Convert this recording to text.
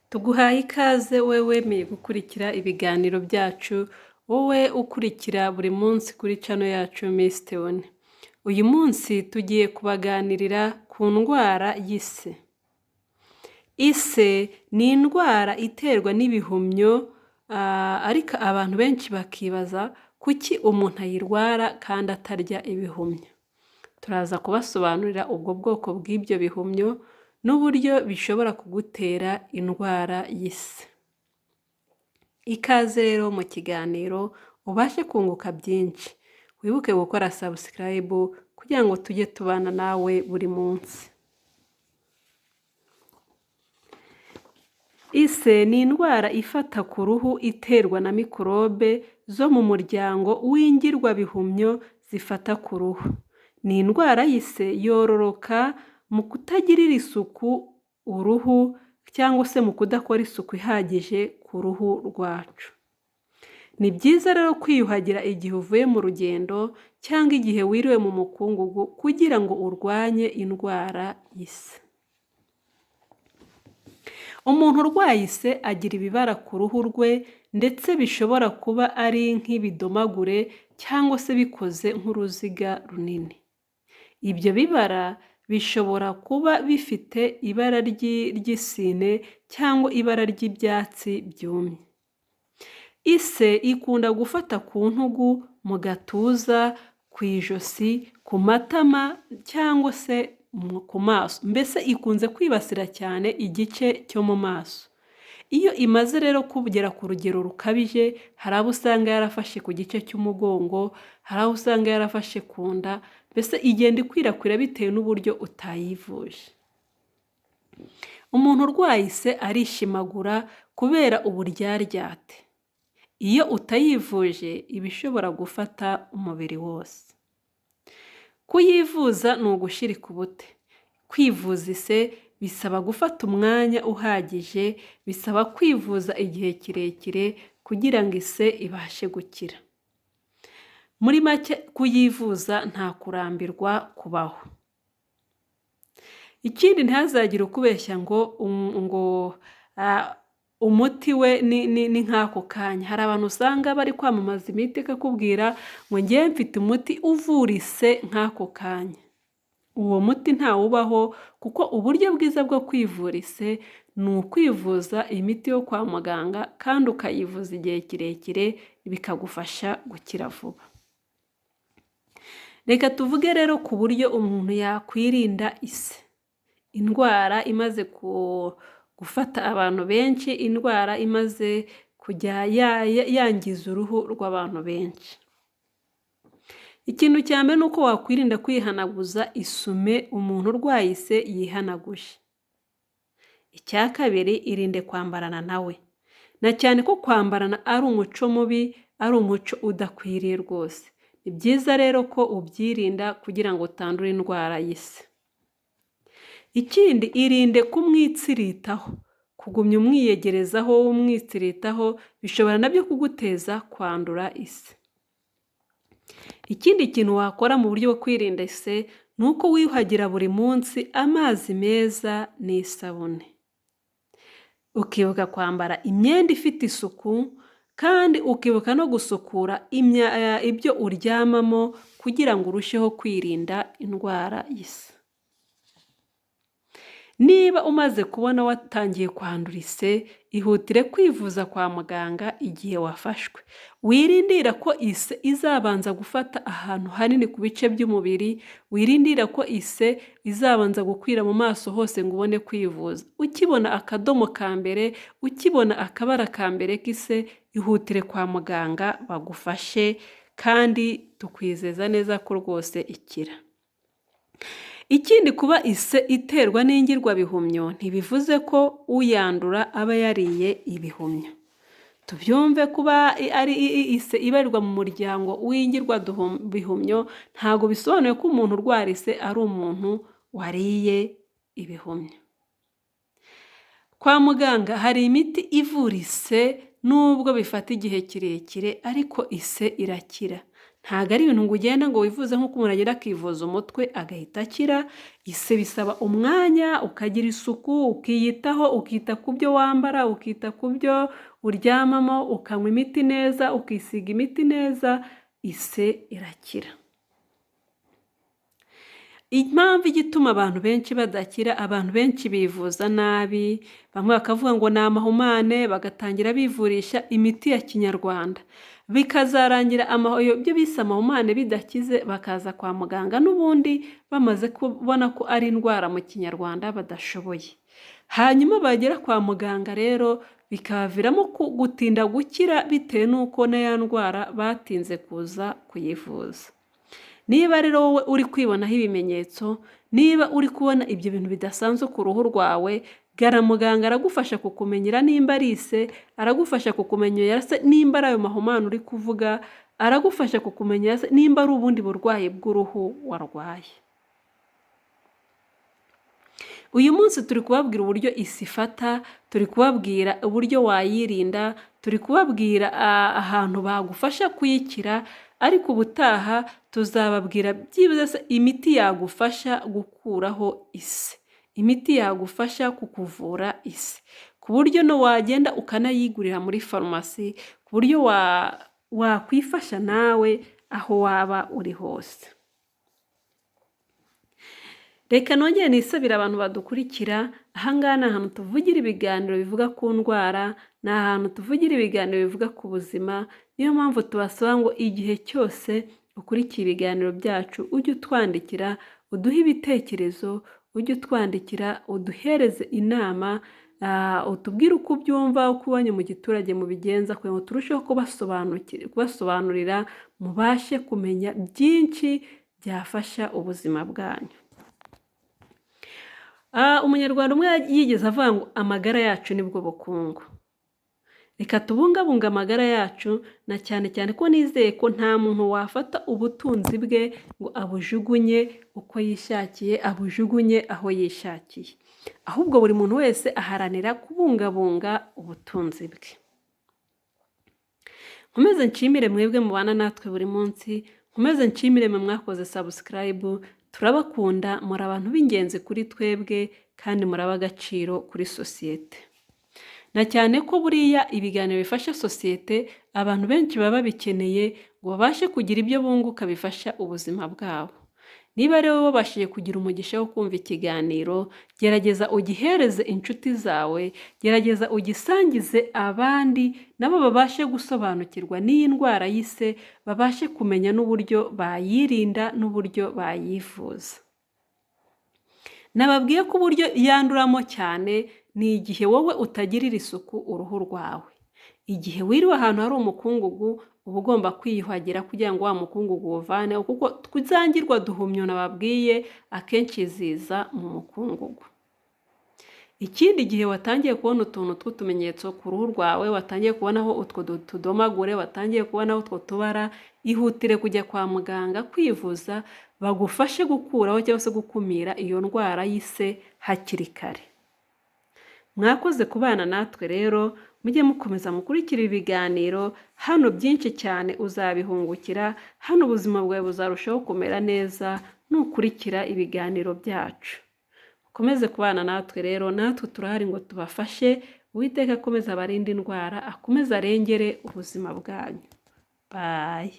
Tuguhaye ikaze wowe wemeye gukurikira ibiganiro byacu, wowe ukurikira buri munsi kuri channel yacu Miss Theone. Uyu munsi tugiye kubaganirira ku ndwara y'ise. Ise ni indwara iterwa n'ibihumyo, ariko abantu benshi bakibaza kuki umuntu ayirwara kandi atarya ibihumyo. Turaza kubasobanurira ubwo bwoko bw'ibyo bihumyo n'uburyo bishobora kugutera indwara y'ise. Ikaze rero mu kiganiro ubashe kunguka byinshi. Wibuke gukora subscribe kugira ngo tujye tubana nawe buri munsi. Ise ni indwara ifata ku ruhu iterwa na mikorobe zo mu muryango w'ingirwabihumyo zifata ku ruhu. Ni indwara y'ise yororoka mu kutagirira isuku uruhu cyangwa se mu kudakora isuku ihagije ku ruhu rwacu. Ni byiza rero kwiyuhagira igihe uvuye mu rugendo cyangwa igihe wiriwe mu mukungugu kugira ngo urwanye indwara y'ise. Umuntu urwaye ise agira ibibara ku ruhu rwe ndetse bishobora kuba ari nk'ibidomagure cyangwa se bikoze nk'uruziga runini. Ibyo bibara bishobora kuba bifite ibara ry'isine cyangwa ibara ry'ibyatsi byumye. Ise ikunda gufata ku ntugu, mu gatuza, ku ijosi, ku matama cyangwa se ku maso. Mbese ikunze kwibasira cyane igice cyo mu maso. Iyo imaze rero kugera ku rugero rukabije, hari abo usanga yarafashe ku gice cy'umugongo, hari abo usanga yarafashe ku nda, mbese igenda ikwirakwira bitewe n'uburyo utayivuje. Umuntu urwaye ise arishimagura kubera uburyaryate. Iyo utayivuje iba ishobora gufata umubiri wose. Kuyivuza ni ugushirika ubute. Kwivuza ise bisaba gufata umwanya uhagije, bisaba kwivuza igihe kirekire kugira ngo ise ibashe gukira. Muri make kuyivuza nta kurambirwa kubaho. Ikindi ntihazagire ukubeshya ngo umuti we ni nk'ako kanya. Hari abantu usanga bari kwamamaza imiti akakubwira ngo ngewe mfite umuti uvura ise nk'ako kanya. Uwo muti ntawubaho kuko uburyo bwiza bwo kwivura ise ni ukwivuza imiti yo kwa muganga kandi ukayivuza igihe kirekire bikagufasha gukira vuba. Reka tuvuge rero ku buryo umuntu yakwirinda ise. Indwara imaze gufata abantu benshi, indwara imaze kujya yangiza uruhu rw'abantu benshi. Ikintu cya mbere ni uko wakwirinda kwihanaguza isume umuntu urwaye ise yihanaguje. Icya kabiri, irinde kwambarana nawe. Na cyane ko kwambarana ari umuco mubi, ari umuco udakwiriye rwose. Ni byiza rero ko ubyirinda kugira ngo utandure indwara y'ise. Ikindi, irinde kumwitsiritaho. Kugumya umwiyegerezaho, umwitsiritaho bishobora nabyo kuguteza kwandura ise. Ikindi kintu wakora mu buryo bwo kwirinda ise ni uko wiyuhagira buri munsi amazi meza n'isabune. Ukibuka kwambara imyenda ifite isuku kandi ukibuka no gusukura ibyo uryamamo kugira ngo urusheho kwirinda indwara y'ise. Niba umaze kubona watangiye kwandura ise, ihutire kwivuza kwa muganga igihe wafashwe. Wirindira ko ise izabanza gufata ahantu hanini ku bice by'umubiri, wirindira ko ise izabanza gukwira mu maso hose ngo ubone kwivuza. Ukibona akadomo ka mbere, ukibona akabara ka mbere k'ise, ihutire kwa muganga bagufashe kandi tukwizeza neza ko rwose ikira. Ikindi, kuba ise iterwa n'ingirwabihumyo ntibivuze ko uyandura aba yariye ibihumyo. Tubyumve, kuba ari ise ibarirwa mu muryango w'ingirwabihumyo ntabwo bisobanuye ko umuntu urwara ise ari umuntu wariye ibihumyo. Kwa muganga hari imiti ivura ise nubwo bifata igihe kirekire ariko ise irakira. ntabwo ari ibintu ngo ugenda ngo wivuze nk'uko umuntu agenda akivuza umutwe agahita akira. Ise bisaba umwanya, ukagira isuku, ukiyitaho, ukita ku byo wambara, ukita ku byo uryamamo, ukanywa imiti neza, ukisiga imiti neza, ise irakira. Impamvu igituma abantu benshi badakira, abantu benshi bivuza nabi, bamwe bakavuga ngo ni amahumane, bagatangira bivurisha imiti ya kinyarwanda, bikazarangira ibyo bise amahumane bidakize, bakaza kwa muganga n'ubundi bamaze kubona ko ari indwara mu kinyarwanda badashoboye. Hanyuma bagera kwa muganga rero bikabaviramo gutinda gukira bitewe n'uko na ya ndwara batinze kuza kuyivuza. Niba rero wowe uri kwibonaho ibimenyetso, niba uri kubona ibyo bintu bidasanzwe ku ruhu rwawe, gara muganga aragufasha kukumenyera nimba ari ise, aragufasha kukumenyera se nimba ari ayo mahumane uri kuvuga, aragufasha kukumenyera se nimba ari ubundi burwayi bw'uruhu warwaye. Uyu munsi turi kubabwira uburyo isi ifata, turi kubabwira uburyo wayirinda, turi kubabwira ahantu bagufasha kuyikira, ariko ubutaha tuzababwira byibuze se imiti yagufasha gukuraho ise, imiti yagufasha kukuvura ise, ku buryo no wagenda ukanayigurira muri farumasi, ku buryo wakwifasha nawe aho waba uri hose. Reka nongere nisabire abantu badukurikira, ahangaha ni ahantu tuvugira ibiganiro bivuga ku ndwara, ni ahantu tuvugira ibiganiro bivuga ku buzima. Niyo mpamvu tubasaba ngo igihe cyose ukurikiye ibiganiro byacu ujye utwandikira, uduhe ibitekerezo, ujye utwandikira, uduhereze inama, utubwire uko ubyumva, uko ubonye mu giturage mubigenza, kugira ngo turusheho kubasobanurira, mubashe kumenya byinshi byafasha ubuzima bwanyu. Umunyarwanda umwe yigeze avuga ngo amagara yacu nibwo bukungu. Reka tubungabunga amagara yacu, na cyane cyane ko nizeye ko nta muntu wafata ubutunzi bwe ngo abujugunye uko yishakiye, abujugunye aho yishakiye, ahubwo buri muntu wese aharanira kubungabunga ubutunzi bwe. Nkomeze nshimire mwebwe mubana natwe buri munsi, nkomeze nshimire mwe mwakoze subscribe. Turabakunda, muri abantu b'ingenzi kuri twebwe kandi muri ab'agaciro kuri sosiyete, na cyane ko buriya ibiganiro bifasha sosiyete, abantu benshi baba babikeneye ngo babashe kugira ibyo bunguka bifasha ubuzima bwabo. Niba rero wabashije kugira umugisha wo kumva ikiganiro, gerageza ugihereze inshuti zawe, gerageza ugisangize abandi, nabo babashe gusobanukirwa n'iyi ndwara y'ise, babashe kumenya n'uburyo bayirinda n'uburyo bayivuza. Nababwiye ko uburyo yanduramo cyane ni igihe wowe utagirira isuku uruhu rwawe. Igihe wiriwe ahantu hari umukungugu, uba ugomba kwiyuhagira kugira ngo wa mukungugu uwuvaneho, kuko tuzangirwa duhumyo nababwiye akenshi ziza mu mukungugu. Ikindi gihe watangiye kubona utuntu tw'utumenyetso ku ruhu rwawe, watangiye kubonaho utwo tudomagure, watangiye kubonaho utwo tubara, ihutire kujya kwa muganga kwivuza, bagufashe gukuraho cyangwa se gukumira iyo ndwara y'ise hakiri kare. Mwakoze kubana natwe rero, mujye mukomeza mukurikira ibiganiro, hano byinshi cyane uzabihungukira, hano ubuzima bwawe buzarushaho kumera neza nukurikira ibiganiro byacu. Mukomeze kubana natwe rero, natwe turahari ngo tubafashe. Uwiteka akomeza abarinde indwara, akomeze arengere ubuzima bwanyu. Bye.